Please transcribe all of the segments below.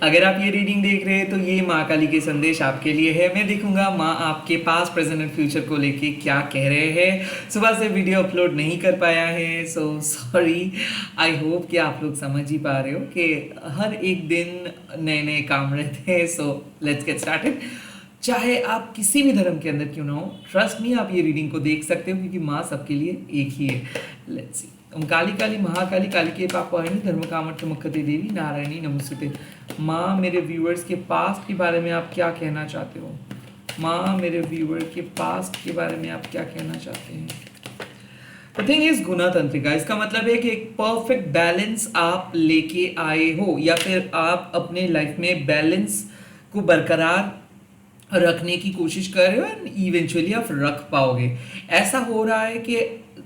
अगर आप ये रीडिंग देख रहे हैं तो ये माँ काली के संदेश आपके लिए है। मैं देखूंगा माँ आपके पास प्रेजेंट एंड फ्यूचर को लेके क्या कह रहे हैं। सुबह से वीडियो अपलोड नहीं कर पाया है, सो सॉरी। आई होप कि आप लोग समझ ही पा रहे हो कि हर एक दिन नए नए काम रहते हैं। So let's get started. चाहे आप किसी भी धर्म के अंदर क्यों ना हो, ट्रस्ट मी, आप ये रीडिंग को देख सकते हो क्योंकि माँ सबके लिए एक ही है। Let's see. ओम काली काली महाकाली कालिके पापहारिणी धर्म कामर्थ मुक्ति देवी नारायणी नमस्ते। माँ, मेरे व्यूअर्स के पास्ट के बारे में आप क्या कहना चाहते हो? माँ, मेरे व्यूअर के पास्ट के बारे में आप क्या कहना चाहते हैं? द थिंग इज गुना तंत्रिका, इसका मतलब है कि एक परफेक्ट बैलेंस आप लेके आए हो, या फिर आप अपने लाइफ में बैलेंस को बरकरार रखने की कोशिश कर रहे हो एंड इवेंचुअली आप रख पाओगे। ऐसा हो रहा है कि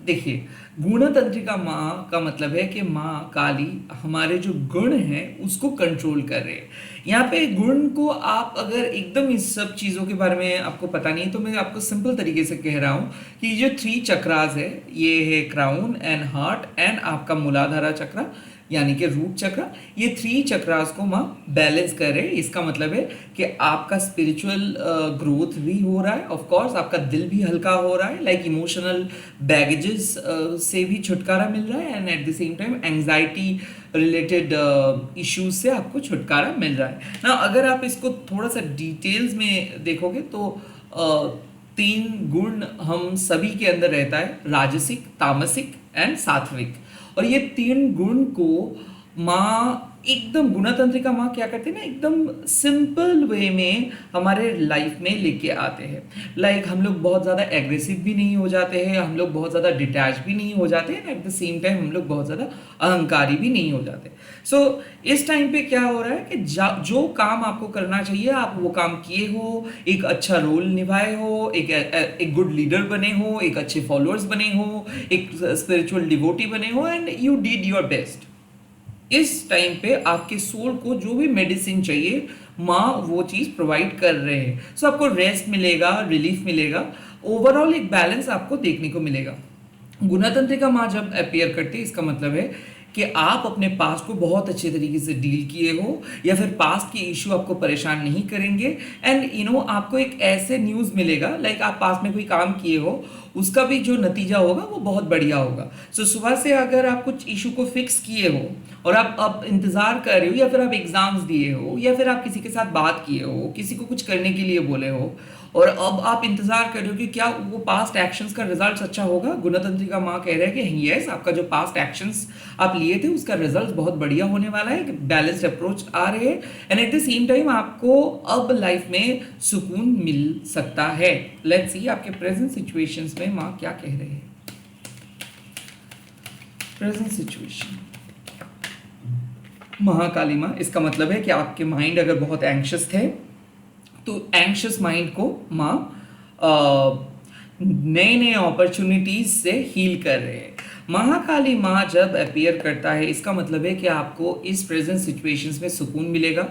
देखिए, गुणतंत्रिका माँ का मतलब है कि माँ काली हमारे जो गुण हैं उसको कंट्रोल कर रहे हैं। यहाँ पे गुण को आप अगर एकदम इस सब चीज़ों के बारे में आपको पता नहीं है तो मैं आपको सिंपल तरीके से कह रहा हूँ कि जो 3 चक्रास है, ये है क्राउन एंड हार्ट एंड आपका मूलाधारा चक्र यानी कि रूट चक्र। ये 3 चक्रास को माँ बैलेंस कर रहे हैं। इसका मतलब है कि आपका स्पिरिचुअल ग्रोथ भी हो रहा है, ऑफ कोर्स आपका दिल भी हल्का हो रहा है, लाइक इमोशनल बैगेजेस से भी छुटकारा मिल रहा है and at the same time anxiety related issues से आपको छुटकारा मिल रहा है ना। अगर आप इसको थोड़ा सा डिटेल्स में देखोगे तो 3 गुण हम सभी के अंदर रहता है, राजसिक, तामसिक एंड सात्विक। और ये 3 गुण को माँ एकदम गुणतंत्रिका माँ क्या करते हैं ना, एकदम सिंपल वे में हमारे लाइफ में लेके आते हैं। लाइक हम लोग बहुत ज़्यादा एग्रेसिव भी नहीं हो जाते हैं, हम लोग बहुत ज़्यादा डिटैच भी नहीं हो जाते हैं, एट द सेम टाइम हम लोग बहुत ज़्यादा अहंकारी भी नहीं हो जाते। सो इस टाइम पे क्या हो रहा है कि जो काम आपको करना चाहिए आप वो काम किए हो, एक अच्छा रोल निभाए हो, एक गुड लीडर बने हो, एक अच्छे फॉलोअर्स बने हो, एक स्पिरिचुअल डिवोटी बने हो and you did your best. इस टाइम पे आपके सोल को जो भी मेडिसिन चाहिए माँ वो चीज़ प्रोवाइड कर रहे हैं। सो आपको रेस्ट मिलेगा, रिलीफ मिलेगा, ओवरऑल एक बैलेंस आपको देखने को मिलेगा। गुणतंत्रिका माँ जब अपियर करती है इसका मतलब है कि आप अपने पास्ट को बहुत अच्छे तरीके से डील किए हो, या फिर पास्ट के इशू आपको परेशान नहीं करेंगे एंड आपको एक ऐसे न्यूज़ मिलेगा, लाइक आप पास्ट में कोई काम किए हो उसका भी जो नतीजा होगा वो बहुत बढ़िया होगा। सो सुबह से अगर आप कुछ इशू को फिक्स किए हो और आप इंतज़ार कर रहे हो, या फिर आप एग्ज़ाम्स दिए हो, या फिर आप किसी के साथ बात किए हो, किसी को कुछ करने के लिए बोले हो और अब आप इंतजार कर रहे हो कि क्या वो पास्ट एक्शंस का रिजल्ट अच्छा होगा, गुणतंत्रिका माँ कह रहे हैं कि यस, आपका जो पास्ट एक्शंस आप लिए थे उसका रिजल्ट बहुत बढ़िया होने वाला है, बैलेंस्ड अप्रोच आ रहे हैं and at the same time आपको अब लाइफ में सुकून मिल सकता है। लेट्स सी आपके प्रेजेंट सिचुएशंस में माँ क्या कह रहे हैं। प्रेजेंट सिचुएशन महाकाली माँ, इसका मतलब है कि आपके माइंड अगर बहुत एंग्शियस थे तो एंग्शियस माइंड को माँ नए नए अपॉर्चुनिटीज से हील कर रहे हैं। महाकाली माँ जब अपीयर करता है इसका मतलब है कि आपको इस प्रेजेंट सिचुएशंस में सुकून मिलेगा।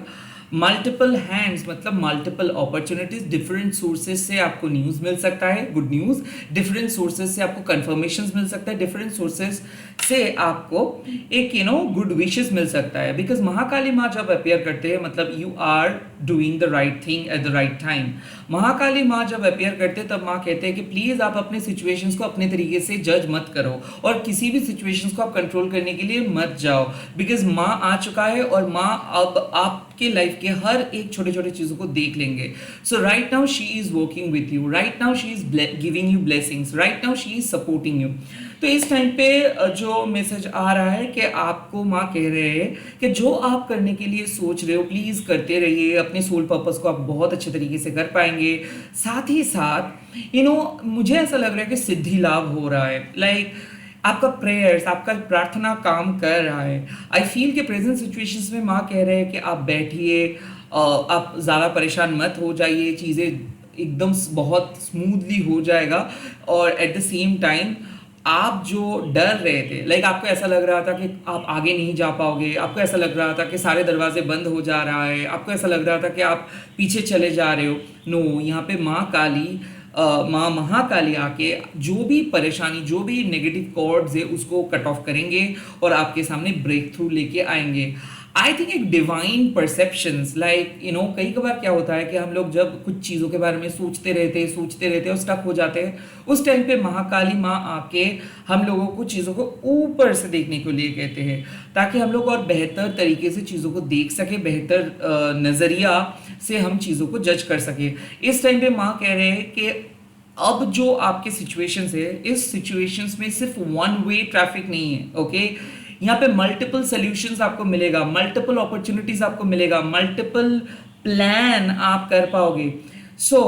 मल्टीपल हैंड्स मतलब मल्टीपल अपॉर्चुनिटीज, डिफरेंट सोर्सेज से आपको न्यूज़ मिल सकता है, गुड न्यूज़, डिफरेंट सोर्सेज से आपको कंफर्मेशंस मिल सकता है, डिफरेंट सोर्सेज से आपको एक गुड विशेस मिल सकता है। बिकॉज महाकाली माँ जब अपेयर करते हैं मतलब you are doing the right thing at the right time. Mahakali माँ जब अपेयर करते हैं तब माँ कहते हैं कि प्लीज़ आप अपने सिचुएशंस को अपने तरीके से जज मत करो और किसी भी सिचुएशंस को आप कंट्रोल करने के लिए मत जाओ, बिकॉज माँ आ चुका है और माँ अब आपके लाइफ के हर एक छोटे छोटे चीज़ों को देख लेंगे। So right now she is working with you, right now she is giving you blessings, right now she is supporting you. तो इस टाइम पे जो मैसेज आ रहा है कि आपको माँ कह रहे हैं कि जो आप करने के लिए सोच रहे हो प्लीज़ करते रहिए, अपने सोल पर्पस को आप बहुत अच्छे तरीके से कर पाएंगे। साथ ही साथ मुझे ऐसा लग रहा है कि सिद्धि लाभ हो रहा है, लाइक आपका प्रेयर्स, आपका प्रार्थना काम कर रहा है। आई फील के प्रेजेंट सिचुएशंस में माँ कह रहे हैं कि आप बैठिए, आप ज़्यादा परेशान मत हो जाइए, चीज़ें एकदम बहुत स्मूथली हो जाएगा और एट द सेम टाइम आप जो डर रहे थे, लाइक आपको ऐसा लग रहा था कि आप आगे नहीं जा पाओगे, आपको ऐसा लग रहा था कि सारे दरवाजे बंद हो जा रहा है, आपको ऐसा लग रहा था कि आप पीछे चले जा रहे हो। नो, यहाँ पे माँ काली माँ महाकाली आके जो भी परेशानी, जो भी नेगेटिव कॉर्ड्स है उसको कट ऑफ करेंगे और आपके सामने ब्रेक थ्रू लेके आएंगे। आई थिंक एक डिवाइन परसेप्शंस, लाइक कई बार क्या होता है कि हम लोग जब कुछ चीज़ों के बारे में सोचते रहते और स्टक हो जाते हैं, उस टाइम पे महाकाली माँ आके हम लोगों को चीज़ों को ऊपर से देखने के लिए कहते हैं, ताकि हम लोग और बेहतर तरीके से चीज़ों को देख सके, बेहतर नज़रिया से हम चीज़ों को जज कर सके। इस टाइम पे माँ कह रहे हैं कि अब जो आपके सिचुएशंस है, इस सिचुएशंस में सिर्फ वन वे ट्रैफिक नहीं है, ओके। यहाँ पे मल्टीपल सॉल्यूशंस आपको मिलेगा, मल्टीपल अपॉर्चुनिटीज आपको मिलेगा, मल्टीपल प्लान आप कर पाओगे। सो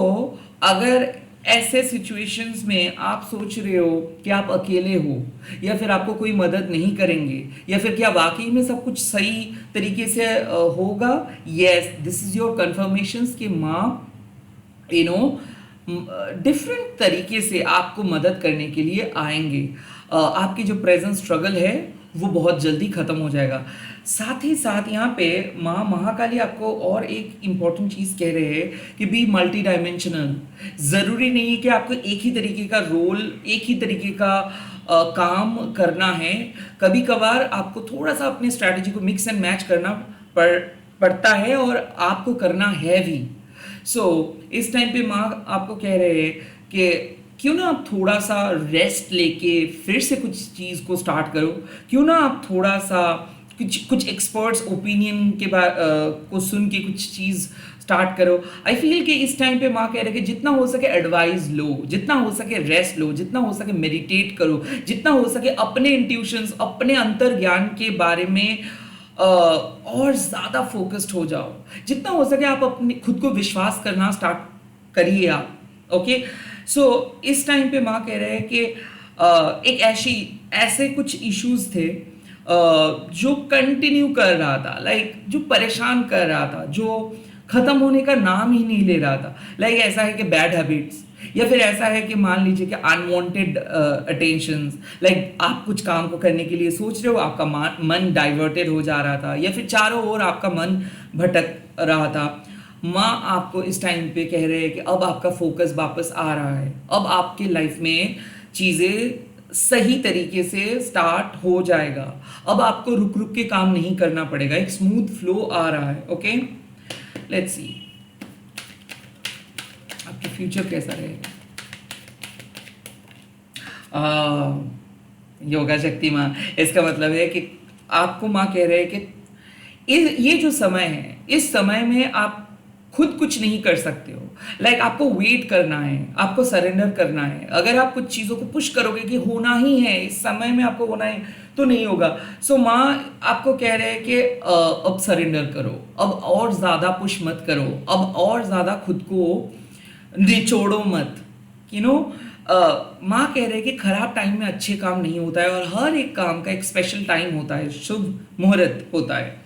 अगर ऐसे सिचुएशंस में आप सोच रहे हो कि आप अकेले हो, या फिर आपको कोई मदद नहीं करेंगे, या फिर क्या वाकई में सब कुछ सही तरीके से होगा, yes, this is your conformations कि माँ डिफरेंट तरीके से आपको मदद करने के लिए आएंगे। आपकी जो प्रेजेंट स्ट्रगल है वो बहुत जल्दी खत्म हो जाएगा। साथ ही साथ यहाँ पे माँ महाकाली आपको और एक इम्पॉर्टेंट चीज़ कह रहे हैं कि बी मल्टी डायमेंशनल। ज़रूरी नहीं है कि आपको एक ही तरीके का रोल, एक ही तरीके का काम करना है। कभी कभार आपको थोड़ा सा अपने स्ट्रैटेजी को मिक्स एंड मैच करना पड़ता है, और आपको करना है भी। इस टाइम पे माँ आपको कह रहे हैं कि क्यों ना आप थोड़ा सा रेस्ट लेके फिर से कुछ चीज़ को स्टार्ट करो, क्यों ना आप थोड़ा सा कुछ एक्सपर्ट्स ओपिनियन के को सुन के कुछ चीज़ स्टार्ट करो। आई फील कि इस टाइम पे माँ कह रहे हैं कि जितना हो सके एडवाइस लो, जितना हो सके रेस्ट लो, जितना हो सके मेडिटेट करो, जितना हो सके अपने इंट्यूशंस, अपने अंतर ज्ञान के बारे में और ज़्यादा फोकस्ड हो जाओ। जितना हो सके आप अपने खुद को विश्वास करना स्टार्ट करिए आप, ओके। इस टाइम पे माँ कह रहे हैं कि एक ऐसे कुछ इश्यूज थे जो कंटिन्यू कर रहा था, लाइक जो परेशान कर रहा था, जो खत्म होने का नाम ही नहीं ले रहा था। लाइक ऐसा है कि बैड हैबिट्स, या फिर ऐसा है कि मान लीजिए कि अनवांटेड अटेंशंस, लाइक आप कुछ काम को करने के लिए सोच रहे हो, आपका मन डाइवर्टेड हो जा रहा था, या फिर चारों ओर आपका मन भटक रहा था। माँ आपको इस टाइम पे कह रहे हैं कि अब आपका फोकस वापस आ रहा है, अब आपके लाइफ में चीज़ें सही तरीके से स्टार्ट हो जाएगा, अब आपको रुक रुक के काम नहीं करना पड़ेगा, एक स्मूथ फ्लो आ रहा है, ओके। लेट्स सी आपका फ्यूचर कैसा रहेगा। योगा शक्ति माँ, इसका मतलब है कि आपको माँ कह रहे हैं कि ये जो समय है, इस समय में आप खुद कुछ नहीं कर सकते हो। लाइक आपको वेट करना है, आपको सरेंडर करना है। अगर आप कुछ चीज़ों को पुश करोगे कि होना ही है, इस समय में आपको होना है, तो नहीं होगा। माँ आपको कह रहे हैं कि अब सरेंडर करो, अब और ज़्यादा पुश मत करो, अब और ज़्यादा खुद को निचोड़ो मत, माँ कह रहे हैं कि खराब टाइम में अच्छे काम नहीं होता है, और हर एक काम का एक स्पेशल टाइम होता है, शुभ मुहूर्त होता है।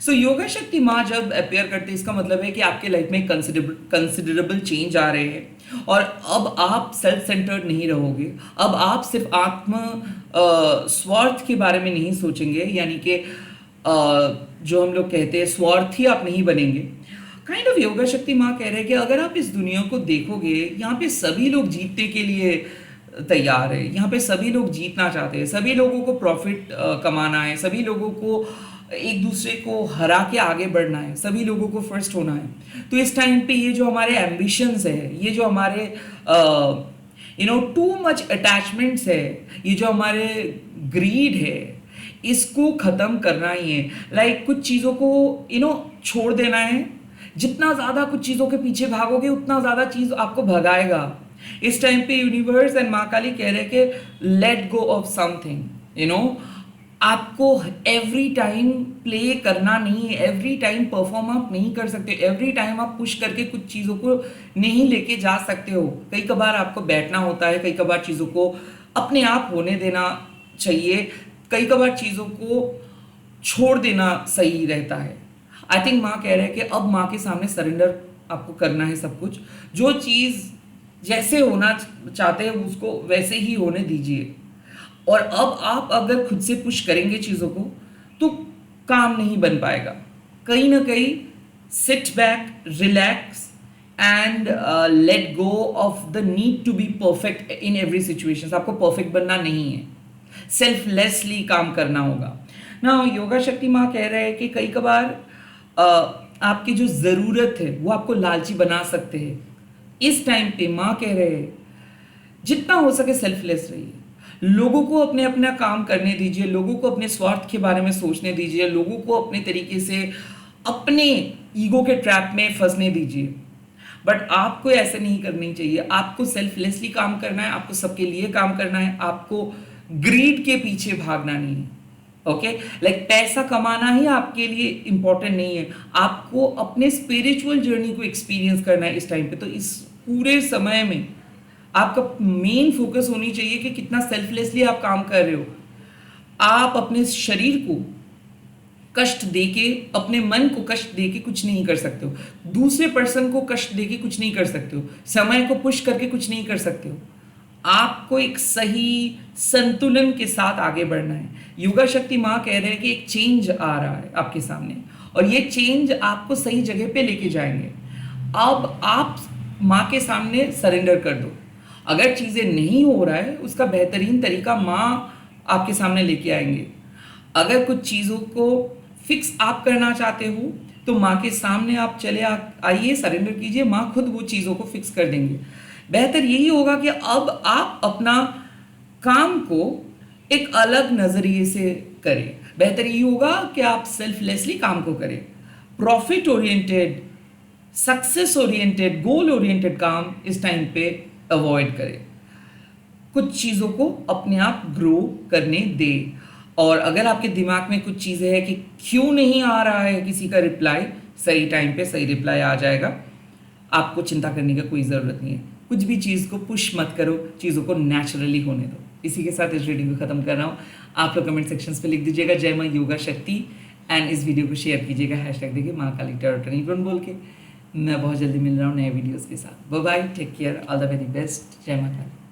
योगा शक्ति माँ जब अपेयर करते हैं, इसका मतलब है कि आपके लाइफ में कंसिडरेबल चेंज आ रहे हैं, और अब आप सेल्फ सेंटर्ड नहीं रहोगे। अब आप सिर्फ आत्म स्वार्थ के बारे में नहीं सोचेंगे, यानी कि जो हम लोग कहते हैं स्वार्थी आप नहीं बनेंगे। काइंड ऑफ योगा शक्ति माँ कह रहे हैं कि अगर आप इस दुनिया को देखोगे, यहाँ पे सभी लोग जीतने के लिए तैयार है, यहाँ पे सभी लोग जीतना चाहते हैं, सभी लोगों को प्रॉफिट कमाना है, सभी लोगों को एक दूसरे को हरा के आगे बढ़ना है, सभी लोगों को फर्स्ट होना है। तो इस टाइम पे ये जो हमारे एम्बिशंस है, ये जो हमारे टू मच अटैचमेंट्स है, ये जो हमारे ग्रीड है, इसको ख़त्म करना ही है। लाइक कुछ चीज़ों को छोड़ देना है। जितना ज़्यादा कुछ चीज़ों के पीछे भागोगे, उतना ज़्यादा चीज़ आपको भगाएगा। इस टाइम पे यूनिवर्स एंड माँ काली कह रहे हैं कि लेट गो ऑफ समथिंग। आपको एवरी टाइम प्ले करना नहीं है, एवरी टाइम परफॉर्म आप नहीं कर सकते, एवरी टाइम आप पुश करके कुछ चीज़ों को नहीं लेके जा सकते हो। कई कबार आपको बैठना होता है, कई कबार चीज़ों को अपने आप होने देना चाहिए, कई कबार चीज़ों को छोड़ देना सही रहता है। आई थिंक माँ कह रहे हैं कि अब माँ के सामने सरेंडर आपको करना है सब कुछ। जो चीज़ जैसे होना चाहते हैं उसको वैसे ही होने दीजिए, और अब आप अगर खुद से पुश करेंगे चीज़ों को तो काम नहीं बन पाएगा। कहीं ना कहीं sit back, relax and let go of the need to be perfect in every situation. आपको परफेक्ट बनना नहीं है, सेल्फलेसली काम करना होगा। ना योगा शक्ति माँ कह रहे हैं कि कई कबार अ, आपकी जो ज़रूरत है वो आपको लालची बना सकते हैं। इस टाइम पे माँ कह रहे हैं जितना हो सके सेल्फलेस रहिए, लोगों को अपने अपना काम करने दीजिए, लोगों को अपने स्वार्थ के बारे में सोचने दीजिए, लोगों को अपने तरीके से अपने ईगो के ट्रैप में फंसने दीजिए। बट आपको ऐसे नहीं करनी चाहिए, आपको सेल्फलेसली काम करना है, आपको सबके लिए काम करना है, आपको ग्रीड के पीछे भागना नहीं है। ओके, लाइक पैसा कमाना ही आपके लिए इंपॉर्टेंट नहीं है, आपको अपने स्पिरिचुअल जर्नी को एक्सपीरियंस करना है इस टाइम पे। तो इस पूरे समय में आपका मेन फोकस होनी चाहिए कि कितना सेल्फलेसली आप काम कर रहे हो। आप अपने शरीर को कष्ट देके, अपने मन को कष्ट देके कुछ नहीं कर सकते हो, दूसरे पर्सन को कष्ट देके कुछ नहीं कर सकते हो, समय को पुश करके कुछ नहीं कर सकते हो। आपको एक सही संतुलन के साथ आगे बढ़ना है। योगा शक्ति माँ कह रहे हैं कि एक चेंज आ रहा है आपके सामने और ये चेंज आपको सही जगह पे लेके जाएंगे। अब आप माँ के सामने सरेंडर कर दो। अगर चीज़ें नहीं हो रहा है उसका बेहतरीन तरीका माँ आपके सामने लेके आएंगे। अगर कुछ चीज़ों को फिक्स आप करना चाहते हो तो माँ के सामने आप चले आइए, सरेंडर कीजिए, माँ खुद वो चीज़ों को फिक्स कर देंगे। बेहतर यही होगा कि अब आप अपना काम को एक अलग नज़रिए से करें। बेहतर यही होगा कि आप सेल्फलेसली काम को करें। Profit oriented, success oriented, goal oriented काम इस टाइम पे अवॉइड करें। कुछ चीज़ों को अपने आप ग्रो करने दें। और अगर आपके दिमाग में कुछ चीज़ें हैं कि क्यों नहीं आ रहा है किसी का रिप्लाई, सही टाइम पे सही रिप्लाई आ जाएगा। आपको चिंता करने का कोई ज़रूरत नहीं है। कुछ भी चीज़ को पुश मत करो, चीज़ों को नेचुरली होने दो। इसी के साथ इस रीडिंग को ख़त्म कर रहा हूँ। आप लोग कमेंट सेक्शंस पे लिख दीजिएगा जय माँ योगा शक्ति एंड इस वीडियो को शेयर कीजिएगा हैशटैग देखिए माँ काली टर्टन बोल के। मैं बहुत जल्दी मिल रहा हूँ नए वीडियोज़ के साथ। Bye bye, take care, all the very best, जय माँ काली।